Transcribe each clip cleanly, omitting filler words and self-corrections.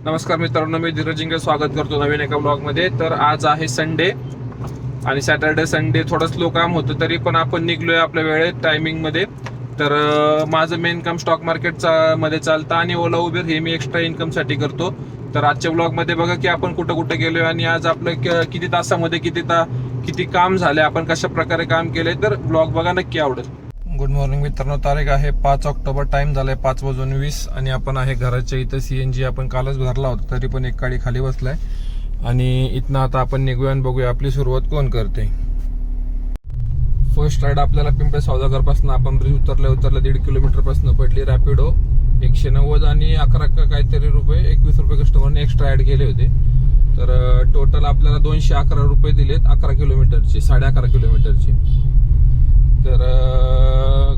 नमस्कार मित्रांनो, मी धीरज जिंगे स्वागत करतो नवीन एका ब्लॉगमध्ये. तर आज आहे संडे आणि सॅटर्डे संडे थोडं स्लो काम होतं, तरी पण आपण निघलोय आपल्या वेळेत टायमिंगमध्ये. तर माझं मेन काम स्टॉक मार्केटचा मध्ये चालतं आणि ओला उबेर हे मी एक्स्ट्रा इन्कमसाठी करतो. तर आजच्या ब्लॉगमध्ये बघा की आपण कुठं कुठं गेलोय आणि आज आपलं किती तासामध्ये किती काम झाले, आपण कशा प्रकारे काम केले. तर ब्लॉग बघा, नक्की आवडेल. गुड मॉर्निंग मित्रांनो, तारीख आहे 5 ऑक्टोबर, टाइम झालाय 5:20 आणि आपण आहे घराच्या इथं. CNG आपण कालच भरला होता, तरी पण एक गाडी खाली बसलाय आणि इथनं आता आपण निघूया आणि बघूया आपली सुरुवात कोण करते. फर्स्ट राईड आपल्याला पिंपळे सौदागर पासून आपण ब्रिज उतरल्या 1.5 किलोमीटर पासून पडली. रॅपिडो 190 आणि 11 काहीतरी रुपये, 21 रुपये कस्टमरने एक्स्ट्रा ऍड केले होते. तर टोटल आपल्याला 211 रुपये दिलेत 11 किलोमीटरचे, 11.5 किलोमीटरचे. तर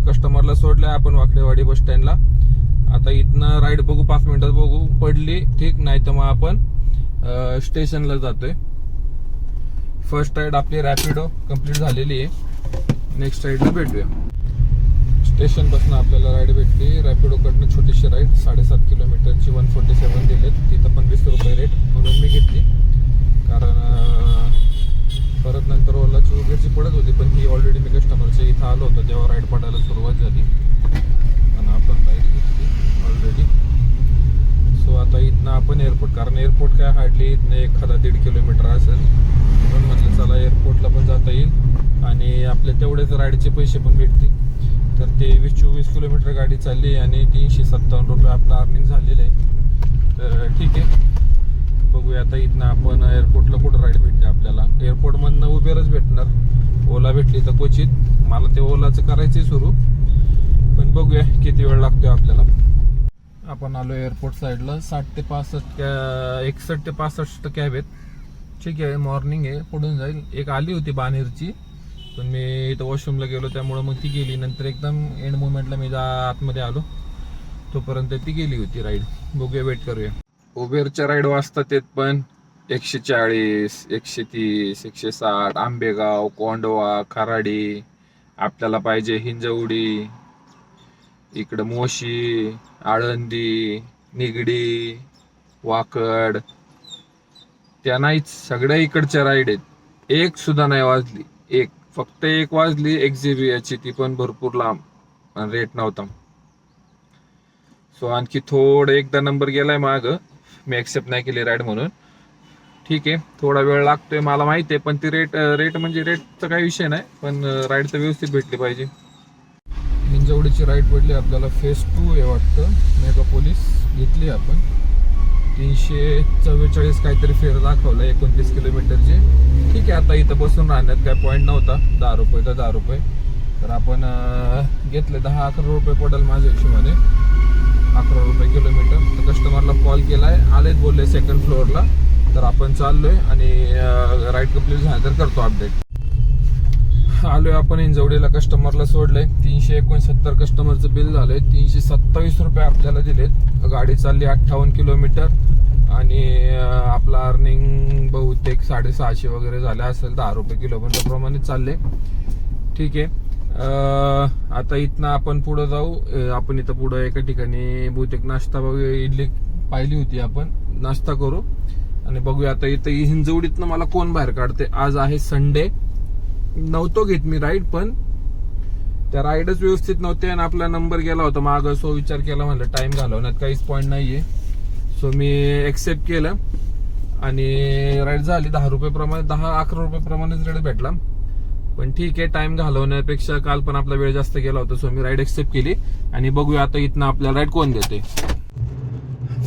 कस्टमरला सोडलंय आपण वाकडेवाडी बस स्टँडला. आता इथनं राईड बघू, 5 मिनिटात बघू, पडली ठीक, नाही तर मग आपण स्टेशनला जातोय. फर्स्ट राईड आपली रॅपिडो कंप्लीट झालेली आहे. नेक्स्ट राईडला भेटूया. स्टेशन पासून आपल्याला राईड भेटली रॅपिडोकडनं, छोटीशी राईड 7.5 किलोमीटरची, 147 दिलेत. तिथं पण 20 रुपये रेट म्हणून मी घेतली, कारण परत नंतर ओलाची उबेरची पडत होती, पण ही ऑलरेडी मी कस्टमरच्या इथं आलो होतो तेव्हा राईड पडायला सुरुवात झाली आणि आपण राईड घेतली ऑलरेडी. सो आता इथनं आपण एअरपोर्ट, कारण एअरपोर्ट काय हार्डली इथनं 1.5 किलोमीटर असेल, म्हणून म्हटलं चला एअरपोर्टला पण जाता येईल आणि आपले तेवढेच राईडचे पैसे पण भेटतील. तर 23-24 किलोमीटर गाडी चालली आणि 357 रुपये आपलं अर्निंग झालेलं आहे. तर ठीक आहे, बघूया आता इथनं आपण एअरपोर्टला कुठं राईड भेटते आपल्याला. एअरपोर्टमधनं उबेरच भेटणार, ओला भेटली तर क्वचित. मला ते ओलाचं करायचंय सुरू, पण बघूया किती वेळ लागतोय आपल्याला. आपण आलो एअरपोर्ट साईडला. 61 ते 65 कॅब आहेत. ठीक आहे, मॉर्निंग आहे, पुढून जाईल. एक आली होती बानेरची, पण मी इथं वॉशरूमला गेलो त्यामुळे मग ती गेली. नंतर एकदम एंड मोमेंटला मी आतमध्ये आलो, तोपर्यंत ती गेली होती राईड. बघूया, वेट करूया. उबेरच्या राईड वाजतात येत पण 140, 130, 160. आंबेगाव, कोंडवा, खराडी, आपल्याला पाहिजे हिंजवडी, इकडं मोशी, आळंदी, निगडी, वाकड, त्या नाहीच, सगळ्या इकडच्या राईड आहेत. एक सुद्धा नाही वाजली, फक्त एक वाजली एक्झिबियाची, ती पण भरपूर लांब आणि रेट नव्हता. सो आणखी थोडं एकदा नंबर गेलाय माग, मी एक्सेप्ट नाही केली राईड म्हणून. ठीक आहे, थोडा वेळ लागतोय मला माहिती आहे, पण ती रेट म्हणजे रेटचा काही विषय नाही, पण राईड तर व्यवस्थित भेटली पाहिजे. हिंजवडीची राईड पडली आपल्याला. फेज 2 आहे वाटतं. मेगा पोलीस घेतली आपण. 344 काहीतरी फेर दाखवलं 29 किलोमीटरचे. ठीक आहे, आता इथं बसून राहण्यात काय पॉईंट नव्हता. 10 रुपये तर 10 रुपये. तर आपण घेतले. 10-11 रुपये पडेल माझ्या हिशोबाने, 11 रुपये किलोमीटर. तर कस्टमरला कॉल केलाय, आलेत बोलले सेकंड फ्लोअरला. तर आपण चाललोय आणि राईड कंप्लीट झाली तर करतो अपडेट. आलोय आपण हिंजवडीला, कस्टमरला सोडलंय. 369 कस्टमरचं बिल झालंय. 327 रुपये आपल्याला दिलेत. गाडी चालली 58 किलोमीटर आणि आपला अर्निंग बहुतेक 650 वगैरे झाले असेल. 10 रुपये किलोमीटर प्रमाणे चालले. ठीक आहे, आता इथनं आपण पुढे जाऊ. आपण इथं पुढे एका ठिकाणी बहुतेक नाश्ता वगैरे, इडली पाहिली होती, आपण नाश्ता करू आणि बघूया. आता इथं हिंजवडीतनं मला कोण बाहेर काढते. आज आहे संडे, नव्हतो घेत मी राईड, पण त्या राईडच व्यवस्थित नव्हते आणि आपला नंबर गेला होता मागं. सो विचार केला, म्हणलं टाइम घालवण्यात काहीच पॉईंट नाहीये. सो मी एक्सेप्ट केलं आणि राईड झाली 10 रुपये प्रमाणे, 10-11 रुपये प्रमाणेच राईड भेटला. पण ठीक आहे, टाइम घालवण्यापेक्षा काल पण आपला वेळ जास्त गेला होता. सो मी राईड एक्सेप्ट केली आणि बघूया आता इथनं आपल्याला राईड कोण देते.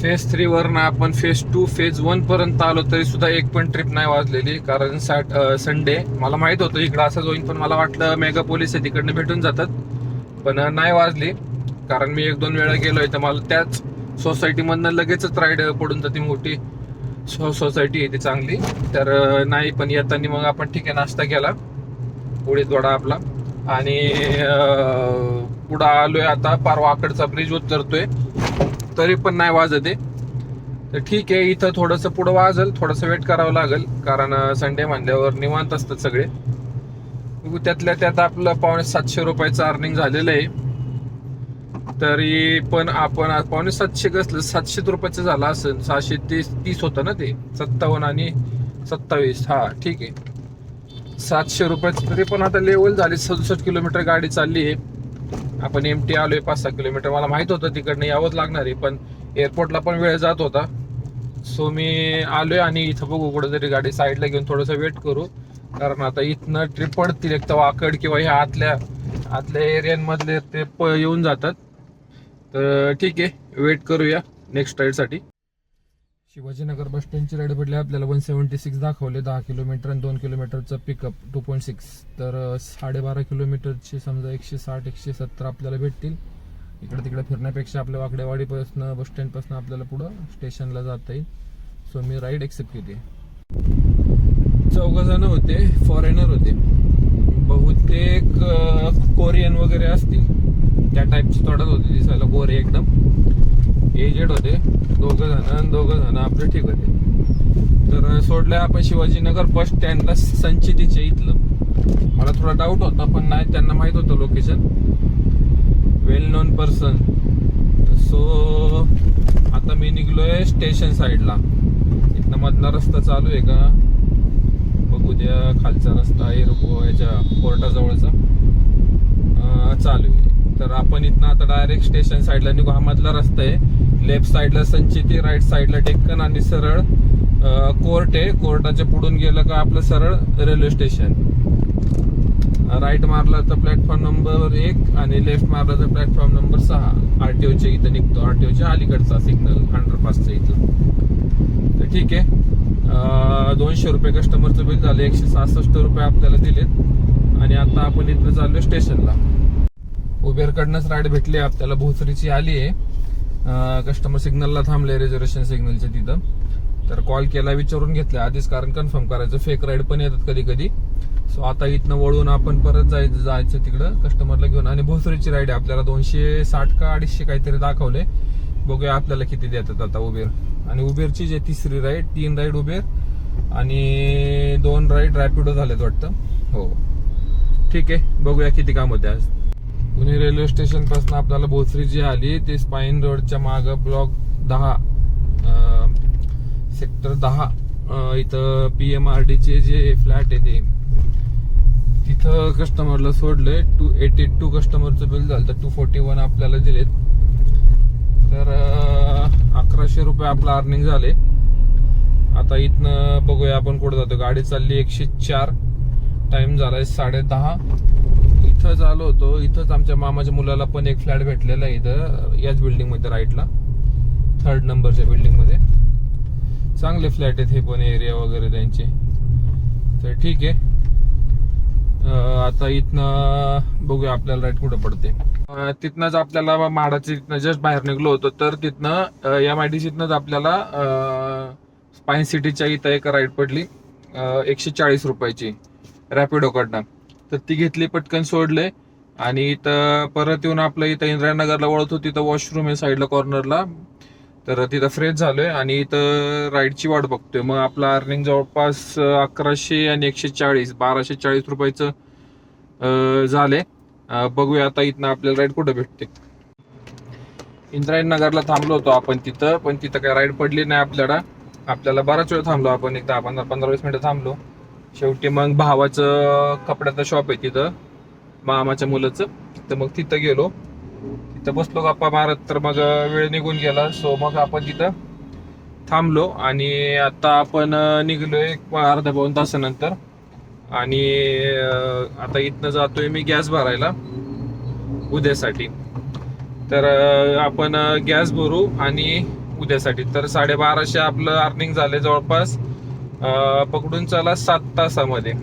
फेज 3 वरनं आपण फेज 2, फेज 1 पर्यंत आलो, तरी सुद्धा एक पण ट्रिप नाही वाजलेली. कारण संडे मला माहित होतं इकडं असं होईल, पण मला वाटलं मेगा पोलीस आहे तिकडनं भेटून जातात, पण नाही वाजली. कारण मी 1-2 वेळा गेलोय, तर मला त्याच सोसायटीमधनं लगेचच राईड पडून जाते. मोठी सोसायटी आहे ती चांगली. तर नाही, पण येताना मग आपण ठीक आहे नाश्ता केला, उडीद वडा आपला, आणि पुढं आलोय. आता पार वाकडचा ब्रिज उतरतोय, तरी पण नाही वाजत आहे. तर ठीक आहे, इथं थोडंसं पुढं वाजल, थोडंसं वेट करावं लागेल, कारण संडे म्हणल्यावर निवांत असतात सगळे. त्यातल्या त्यात आपलं 750 रुपयाचं अर्निंग झालेलं आहे. तरी पण आपण 750 कसलं 700 रुपयाचं झालं असेल. 630 होतं ना ते, 57 आणि 27. हा ठीक आहे, 700 रुपयाचं. तरी पण आता लेवल झाली. 67 किलोमीटर गाडी चालली आहे. आपण एमटी आलोय 5-6 किलोमीटर. मला माहित होतं तिकडनं यावंच लागणार आहे, पण एअरपोर्टला पण वेळ जात होता. सो मी आलोय आणि इथं बघू कुठेतरी गाडी साईडला घेऊन थोडंसं वेट करू, कारण आता इथनं ट्रिप पडतील एक तर वाकड किंवा ह्या आतल्या एरियांमधले ट्रिप येऊन जातात. तर ठीक आहे, वेट करूया नेक्स्ट राईडसाठी. शिवाजीनगर बस स्टँडची राईड पडली आपल्याला. 176 दाखवले, 10 किलोमीटर आणि 2 किलोमीटरचं पिकअप 2.6. तर 12.5 किलोमीटरचे समजा 160-170 आपल्याला भेटतील. इकडे तिकडे फिरण्यापेक्षा आपल्या वाकडेवाडीपासून बस स्टँडपासून आपल्याला पुढं स्टेशनला जाता येईल. सो मी राईड एक्सेप्ट केली. 4 जण होते, फॉरेनर होते, बहुतेक कोरियन वगैरे असतील त्या टाईपची तोडत होते दिसायला. गोरे एकदम एजेड होते. 2 जण आपले ठीक होते. तर सोडलं आपण शिवाजीनगर बस स्टँडला संचितीच्या इथलं. मला थोडा डाऊट होता, पण नाही, त्यांना माहित होतं लोकेशन, वेल नोन पर्सन. सो आता मी निघलोय स्टेशन साईडला. इथनं मधला रस्ता चालू आहे का बघू द्या. खालचा रस्ता याच्या कोर्टाजवळचा चालू आहे. तर आपण इथनं आता डायरेक्ट स्टेशन साईडला निघू. हा मधला रस्ता आहे. लेफ्ट साईडला संचिती, राईट साईडला डेक्कन आणि सरळ कोर्ट आहे. कोर्टाच्या पुढून गेलं का आपलं सरळ रेल्वे स्टेशन. राईट मारला तर प्लॅटफॉर्म नंबर 1 आणि लेफ्ट मारला तर प्लॅटफॉर्म नंबर 6. आरटीओच्या इथं निघतो, आरटीओच्या अलीकडचा सिग्नल अंडरपासच्या इथं. तर ठीक आहे, 200 रुपये कस्टमरचं बिल झालं. 166 रुपये आपल्याला दिलेत आणि आता आपण इथनं चाललोय स्टेशनला. उबेरकडनंच राईड भेटली आपल्याला. भोसरीची आली आहे. कस्टमर सिग्नलला थांबले, रिझर्वेशन सिग्नलच्या तिथं. तर कॉल केला, विचारून घेतलं आधीच, कारण कन्फर्म करायचं. फेक राईड पण येतात कधी कधी. सो आता इथनं वळून आपण परत जायचं तिकडं कस्टमरला घेऊन. आणि भोसरीची राईड आहे आपल्याला. 260 का 250 काहीतरी दाखवले. बघूया आपल्याला किती देतात आता उबेर. आणि उबेरची जे 3री राईड, 3 राईड उबेर आणि 2 राईड रॅपिडो झालेत वाटतं. हो ठीक आहे, बघूया किती काम होते आज. पुणे रेल्वे स्टेशन पासून आपल्याला भोसरी जी आली ते स्पाईन रोडच्या मागं ब्लॉक 10 सेक्टर 10 इथं PMRDचे जे फ्लॅट आहे ते तिथं कस्टमरला सोडलंय. 282 कस्टमरचं बिल झालं. तर 241 आपल्याला दिलेत. तर 1100 रुपये आपलं अर्निंग झाले. आता इथनं बघूया आपण कुठं जातो. गाडी चालली 104, टाइम झालाय 10:30. इथंच आलो होतो. इथंच आमच्या मामाच्या मुलाला पण एक फ्लॅट भेटलेला आहे इथं याच बिल्डिंग मध्ये, राईटला 3rd नंबरच्या बिल्डिंग मध्ये. चांगले फ्लॅट आहेत हे पण, एरिया वगैरे त्यांचे. तर ठीक आहे, आता इथनं बघूया आपल्याला राईट कुठं पडते. तिथनंच आपल्याला म्हाडाच्या तिथनं जस्ट बाहेर निघलो होतो. तर तिथनं MIDCतनंच आपल्याला स्पाईन सिटीच्या इथं एक राईड पडली 140 रुपयाची रॅपिडोकडनं. तर ती घेतली, पटकन सोडले. आणि इथं परत येऊन आपलं इथं इंदिरानगरला वळत होती. तिथं वॉशरूम आहे साईडला कॉर्नरला. तर तिथं फ्रेश झालोय आणि इथं राईडची वाट बघतोय. मग आपलं अर्निंग जवळपास 1100 आणि 140 1240 रुपयाचं झाले. बघूया आता इथनं आपल्याला राईड कुठं भेटते. इंदिरानगरला थांबलो होतो आपण तिथं, पण तिथं काय राईड पडली नाही आपल्याला बराच वेळ थांबलो आपण, एक 10-15-20 मिनिटं थांबलो. शेवटी मग भावाचं कपड्याचं शॉप आहे तिथं, मामाच्या मुलाचं. तर मग तिथं गेलो, तिथं बसलो गप्पा मारत. तर मग वेळ निघून गेला. सो मग आपण तिथं थांबलो आणि आता आपण निघलोय 1-अर्धा-पाऊण तासानंतर. आणि आता इथनं जातोय मी गॅस भरायला उद्यासाठी. तर आपण गॅस भरू आणि उद्यासाठी. तर 1250 आपलं अर्निंग झाले जवळपास, पकडून चला 7 तासामध्ये.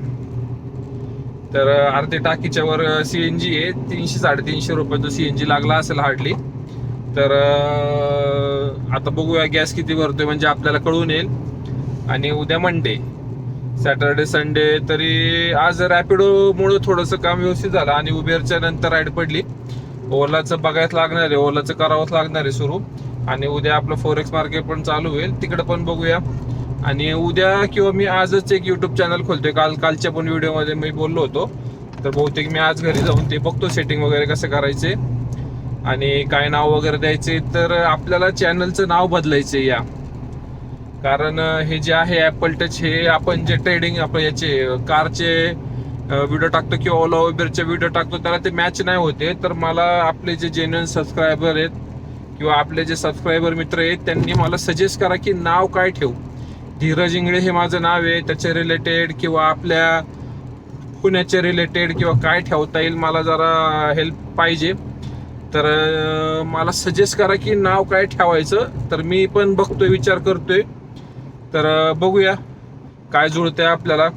तर अर्धी टाकीच्या वर CNG आहे. 300-350 रुपयाचं CNG लागला असेल हार्डली. तर आता बघूया गॅस किती भरतोय, म्हणजे आपल्याला कळून येईल. आणि उद्या मंडे, सॅटर्डे संडे. तरी आज रॅपिडो मुळे थोडंसं काम व्यवस्थित झालं आणि उबेरच्या नंतर राईड पडली. ओलाचं बघायच लागणार आहे, ओलाचं करावंच लागणार आहे सुरू. आणि उद्या आपलं फोरेक्स मार्केट पण चालू होईल, तिकडे पण बघूया. आणि उद्या किंवा मी आजच एक YouTube चॅनल खोलतोय. कालच्या पण व्हिडिओमध्ये मी बोललो होतो. तर बहुतेक मी आज घरी जाऊन ते बघतो सेटिंग वगैरे कसं करायचे. आणि काय नाव वगैरे द्यायचे तर आपल्याला चॅनलचं नाव बदलायचे या, कारण हे जे आहे ऍपल टच हे आपण जे ट्रेडिंग आपण याचे कारचे व्हिडिओ टाकतो किंवा ओला उबेरचे व्हिडिओ टाकतो त्याला ते मॅच नाही होते. तर मला आपले जे जेन्युइन सबस्क्रायबर आहेत किंवा आपले जे सबस्क्रायबर मित्र आहेत त्यांनी मला सजेस्ट करा की नाव काय ठेवू. धीरज इंगळे हे माझं नाव आहे, त्याच्या रिलेटेड किंवा आपल्या पुण्याच्या रिलेटेड किंवा काय ठेवता येईल मला जरा हेल्प पाहिजे. तर मला सजेस्ट करा की नाव काय ठेवायचं. तर मी पण बघतोय, विचार करतोय. तर बघूया काय जुळतंय आपल्याला.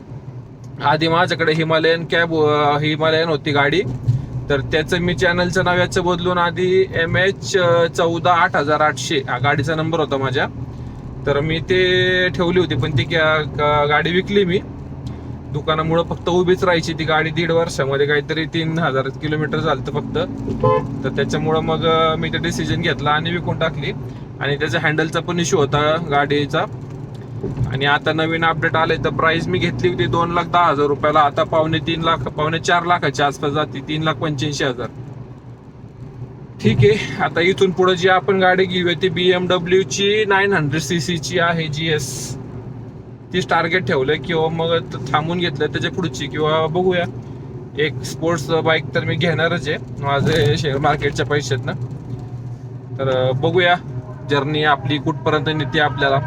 आधी माझ्याकडे हिमालयन होती गाडी, तर त्याचं मी चॅनलचं नाव याचं बदलून आधी MH14 8800 हा गाडीचा नंबर होता माझ्या. तर मी ते ठेवली होती, पण ती गाडी विकली मी. दुकानामुळं फक्त उभीच राहायची ती गाडी. 1.5 वर्षामध्ये काहीतरी 3000 किलोमीटर झालं फक्त. तर त्याच्यामुळं मग मी ते डिसिजन घेतला आणि विकून टाकली. आणि त्याच्या हँडलचा पण इश्यू होता गाडीचा. आणि आता नवीन अपडेट आले तर प्राइस मी घेतली होती 2,10,000 रुपयाला, आता 4 लाखाच्या आसपास जाते, 3,85,000. ठीक आहे. आता इथून पुढे जी आपण गाडी घेऊया ती BMW ची 900cc ची आहे GS. तीच टार्गेट ठेवलंय किंवा मग थांबून घेतलं त्याच्या पुढची किंवा बघूया. एक स्पोर्ट्स बाईक तर मी घेणारच आहे माझे शेअर मार्केटच्या पैशात ना. तर बघूया जर्नी आपली कुठपर्यंत नेते आपल्याला.